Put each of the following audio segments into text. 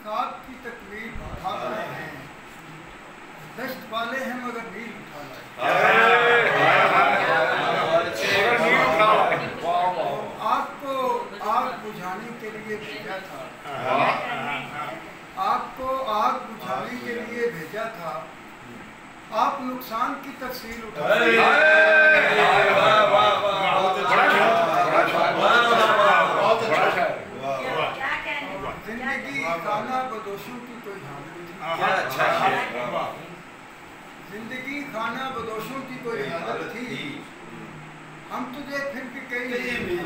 خاک کی تکلیف اٹھا رہے ہیں، دشت والے ہیں مگر نیل اٹھا رہے ہیں۔ آپ کو آگ بجھانے کے لیے بھیجا تھا، آپ کو آگ بجھانے کے لیے بھیجا تھا، آپ نقصان کی تفصیل اٹھا رہے ہیں۔ زندگی خانہ بدوشوں کی کوئی حالت تھی، زندگی خانہ بدوشوں کی کوئی حالت تھی، ہم تجھے پھر بھی کئی زندگی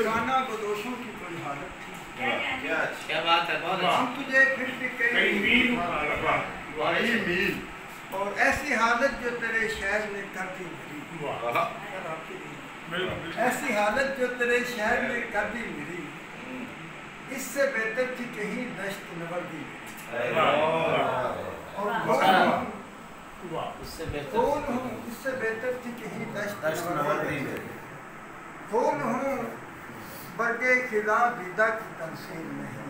خانہ بدوشوں کی کوئی حالت تھی، ہم تجھے پھر بھی کئی میل، اور ایسی حالت جو تیرے شہر نے کر دی میری، ایسی حالت جو تیرے شہر نے کر دی میری، اس سے بہتر تھی کہیں دشت نوردی میری، اور اس سے بہتر تھی کہیں دشت نوردی میری، پھول ہوں برگے خزاں دیدہ کی تمثیل نہیں،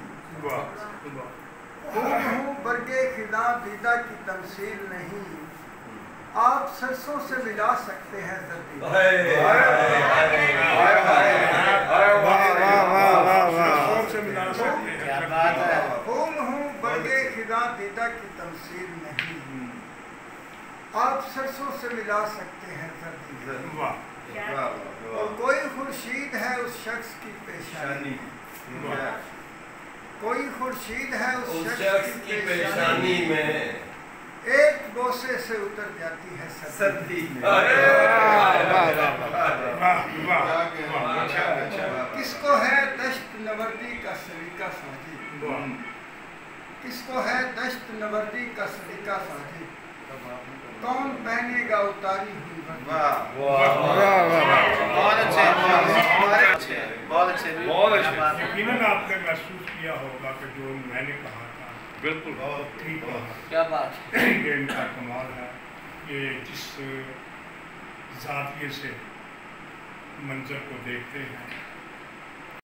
پھول ہوں برگے خزاں دیدہ کی تمثیل نہیں، آپ سرسوں سے ملا سکتے ہیں زردی، پھول ہوں برگے خزاں دیدہ کی تمثیل نہیں، آپ سرسوں سے ملا سکتے ہیں زردی، اور کوئی خورشید ہے اس شخص کی پیشانی، کوئی خورشید ہے اس شخص کی پیشانی میں، ایک بوسے سے اتر جاتی ہے سردی میں، کس کو ہے دشت نوردی کا سلیقہ سازی، کس کو ہے دشت نوردی کا سلیقہ سازی، کون پہنے گا اتاری ہوئی یقیناً آپ نے محسوس کیا ہوگا کہ جو میں نے کہا تھا بالکل ٹھیک ہے، کیا بات ہے، یہ ان کا کمال ہے کہ جس زاویے سے منظر کو دیکھتے ہیں